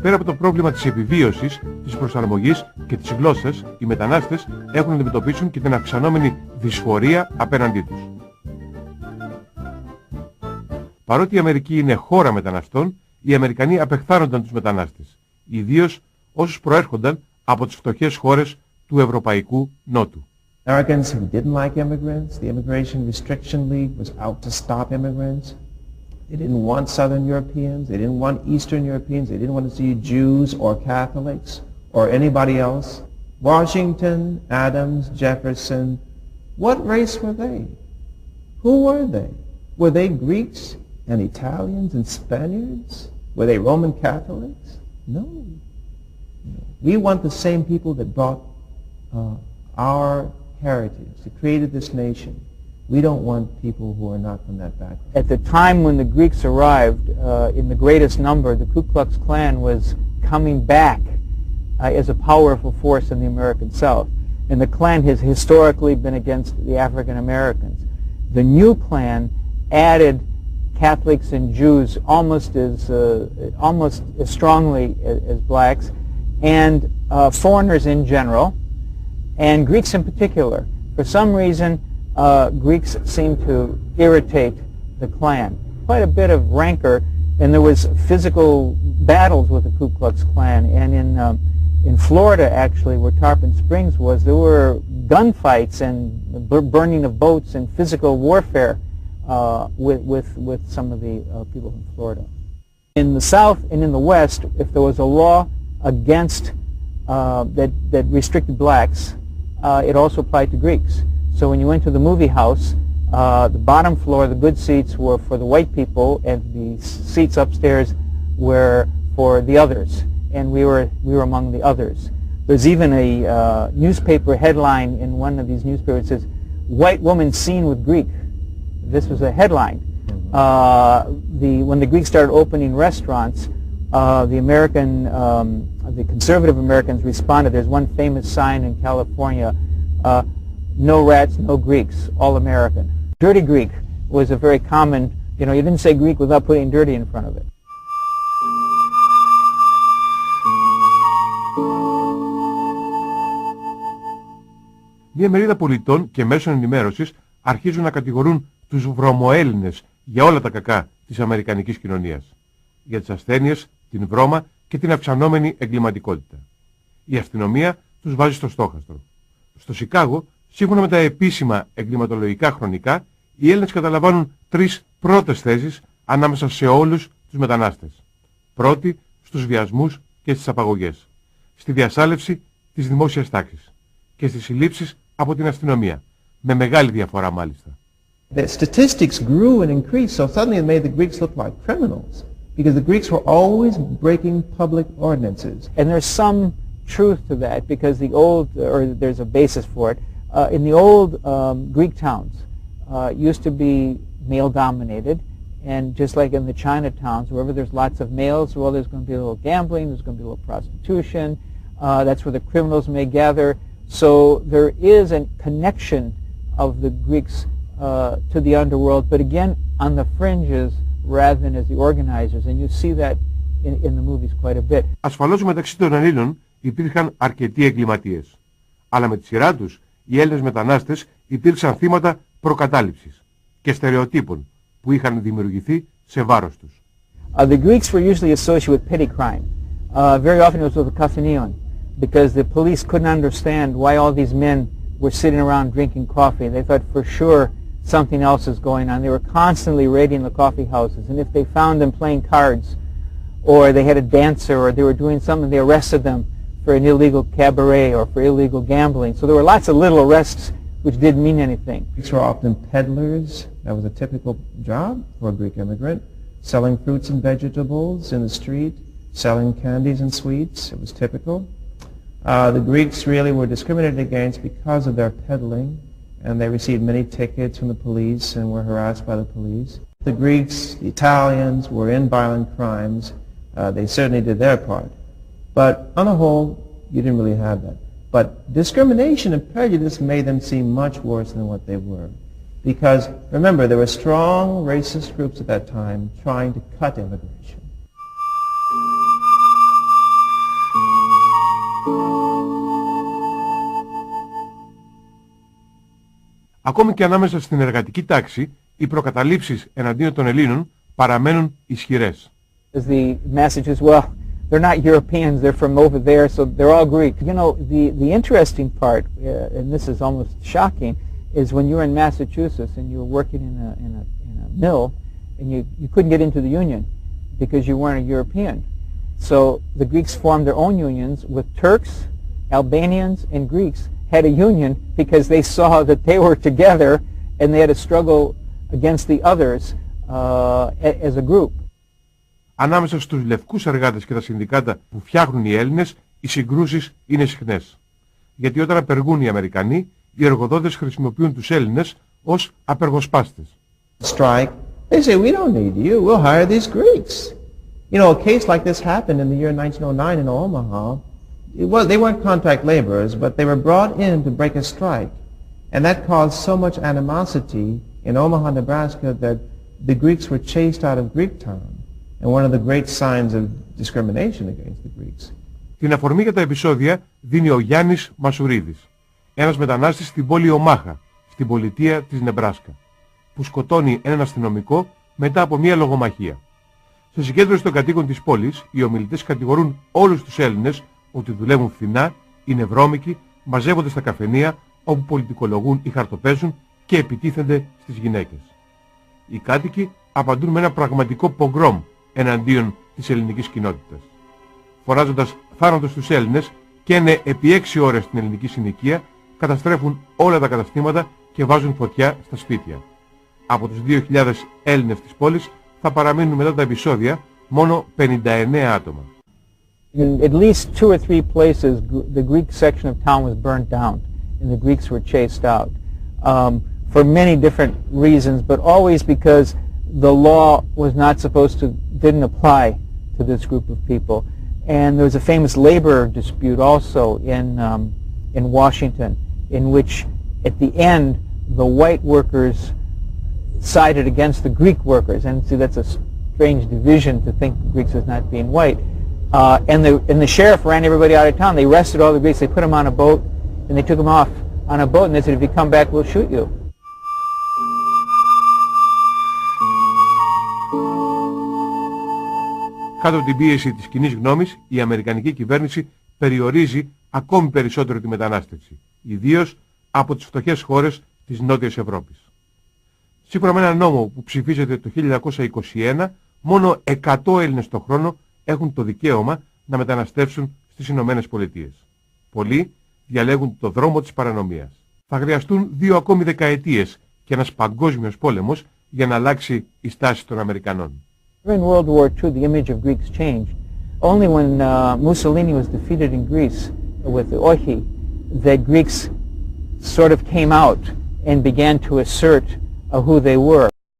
Πέρα από το πρόβλημα της επιβίωσης, της προσαρμογής και της γλώσσας, οι μετανάστες έχουν να αντιμετωπίσουν και την αυξανόμενη δυσφορία απέναντί τους. Παρότι η Αμερική είναι χώρα μεταναστών, οι Αμερικανοί απεχθάνονταν τους μετανάστες, ιδίως όσους προέρχονταν από τις φτωχές χώρες του Ευρωπαϊκού Νότου. Americans who didn't like immigrants, the Immigration Restriction League was out to stop immigrants. They didn't want Southern Europeans, they didn't want Eastern Europeans, they didn't want to see Jews or Catholics or anybody else. Washington, Adams, Jefferson, what race were they? Who were they? Were they Greeks and Italians and Spaniards? Were they Roman Catholics? No. We want the same people that brought our heritage, that created this nation. We don't want people who are not from that background. At the time when the Greeks arrived in the greatest number, the Ku Klux Klan was coming back as a powerful force in the American South. And the Klan has historically been against the African Americans. The new Klan added Catholics and Jews almost as strongly as blacks, and foreigners in general, and Greeks in particular. For some reason, Greeks seem to irritate the Klan. Quite a bit of rancor, and there was physical battles with the Ku Klux Klan. And in Florida, actually, where Tarpon Springs was, there were gunfights and burning of boats and physical warfare with some of the people from Florida. In the South and in the West, if there was a law against that restricted blacks, it also applied to Greeks. So when you went to the movie house, the bottom floor, the good seats, were for the white people, and the seats upstairs were for the others. And we were among the others. There's even a newspaper headline in one of these newspapers that says, "White woman seen with Greek." This was a headline. When the Greeks started opening restaurants, the conservative Americans responded. There's one famous sign in California, "No rats, no Greeks, all American." Dirty Greek was a very common, you didn't say Greek without putting dirty in front of it. Μια μερίδα πολιτών και μέσων ενημέρωσης αρχίζουν να κατηγορούν τους Βρωμοέλληνες για όλα τα κακά της αμερικανικής κοινωνίας, για τις ασθένειες, την βρώμα και την αυξανόμενη εγκληματικότητα. Η αστυνομία τους βάζει στο στόχαστρο. Στο Σικάγο, σύμφωνα με τα επίσημα εγκληματολογικά χρονικά, οι Έλληνες καταλαμβάνουν 3 πρώτες θέσεις ανάμεσα σε όλους τους μετανάστες. Πρώτη στους βιασμούς και στις απαγωγές, στη διασάλευση της δημόσιας τάξης και στις συλλήψεις από την αστυνομία, με μεγάλη διαφορά μάλιστα. The statistics grew and increased, so suddenly it made the Greeks look like criminals, because the Greeks were always breaking public ordinances. And there's some truth to that, because there's a basis for it. In the old Greek towns, used to be male-dominated, and just like in the Chinatowns, wherever there's lots of males, well, there's going to be a little gambling, there's going to be a little prostitution, that's where the criminals may gather. So there is a connection of the Greeks to the underworld, but again on the fringes rather than as the organizers, and you see that in the movies quite a bit. Ασφαλώς μεταξύ των Ελλήνων υπήρχαν αρκετοί εγκληματίες, αλλά με τη σειρά τους οι Έλληνες μετανάστες υπήρξαν θύματα προκατάληψης και στερεοτύπων που είχαν δημιουργηθεί σε βάρος τους. The Greeks were usually associated with petty crime. Very often it was with the kathinion, because the police couldn't understand why all these men were sitting around drinking coffee. They thought for sure something else is going on. They were constantly raiding the coffee houses, and if they found them playing cards, or they had a dancer, or they were doing something, they arrested them for an illegal cabaret or for illegal gambling. So there were lots of little arrests which didn't mean anything. Greeks were often peddlers. That was a typical job for a Greek immigrant. Selling fruits and vegetables in the street, selling candies and sweets. It was typical. The Greeks really were discriminated against because of their peddling, and they received many tickets from the police and were harassed by the police. The Greeks, the Italians, were in violent crimes. They certainly did their part. But on the whole, you didn't really have that. But discrimination and prejudice made them seem much worse than what they were. Because, remember, there were strong racist groups at that time trying to cut immigration. Ακόμη και ανάμεσα στην εργατική τάξη, οι προκαταλήψεις εναντίον των Ελλήνων παραμένουν ισχυρές. The message is, well, they're not Europeans, they're from over there, so they're all Greek. You know, the interesting part, and this is almost shocking, is when you were in Massachusetts and you were working in a mill and you couldn't get into the union because you weren't a European. So the Greeks formed their own unions with Turks, Albanians, and Greeks had a union because they saw that they were together and they had a struggle against the others as a group. Ανάμεσα στους λευκούς εργάτες και τα συνδικάτα που φτιάχνουν οι Έλληνες, οι συγκρούσεις είναι συχνές. Γιατί όταν απεργούν οι Αμερικανοί, οι εργοδότες χρησιμοποιούν τους Έλληνες ως απεργοσπάστες. Strike, they say, we don't need you, we'll hire these Greeks. You know, a case like this happened in the year 1909 in Omaha. They weren't contract laborers, but they were brought in to break a strike. And that caused so much animosity in Omaha, Nebraska, that the Greeks were chased out of Greektown. And one of the great signs of discrimination against the Greeks. Την αφορμή για τα επεισόδια δίνει ο Γιάννης Μασουρίδης, ένας μετανάστης στην πόλη Ομάχα, στην πολιτεία της Νεμπράσκα, που σκοτώνει έναν αστυνομικό μετά από μια λογομαχία. Σε συγκέντρωση των κατοίκων της πόλης, οι ομιλητές κατηγορούν όλους τους Έλληνες ότι δουλεύουν φθηνά, είναι βρώμικοι, μαζεύονται στα καφενεία όπου πολιτικολογούν ή χαρτοπέζουν και επιτίθενται στις γυναίκες. Οι κάτοικοι απαντούν με ένα πραγματικό πογκρόμ εναντίον της ελληνικής κοινότητας. Φωνάζοντας θάνατο στους Έλληνες, καίνε επί 6 ώρες την ελληνική συνοικία, καταστρέφουν όλα τα καταστήματα και βάζουν φωτιά στα σπίτια. Από τους 2.000 Έλληνες της πόλης θα παραμείνουν μετά τα επεισόδια μόνο 59 άτομα. In at least 2 or 3 places, the Greek section of town was burnt down, and the Greeks were chased out for many different reasons, but always because the law was not supposed to, didn't apply to this group of people. And there was a famous labor dispute also in Washington, in which at the end the white workers sided against the Greek workers. And see, that's a strange division to think the Greeks as not being white. And the sheriff ran everybody out of town. They arrested all the Greeks. They put them on a boat, and they took them off on a boat, and they said, if you come back, we'll shoot you. Κάτω από την πίεση της κοινής γνώμης, η αμερικανική κυβέρνηση περιορίζει ακόμη περισσότερο τη μετανάστευση, ιδίως από τις φτωχές χώρες της Νότιας Ευρώπης. Σύμφωνα με ένα νόμο που ψηφίζεται το 1921, μόνο 100 Έλληνες το χρόνο έχουν το δικαίωμα να μεταναστεύσουν στις Ηνωμένες Πολιτείες. Πολλοί διαλέγουν το δρόμο της παρανομίας. Θα χρειαστούν 2 ακόμη δεκαετίες και ένας παγκόσμιος πόλεμος για να αλλάξει η στάση των Αμερικανών. During World War II, the image of Greeks changed. Only when Mussolini was defeated in Greece with the Ohi, that Greeks sort of came out and began to assert who they were.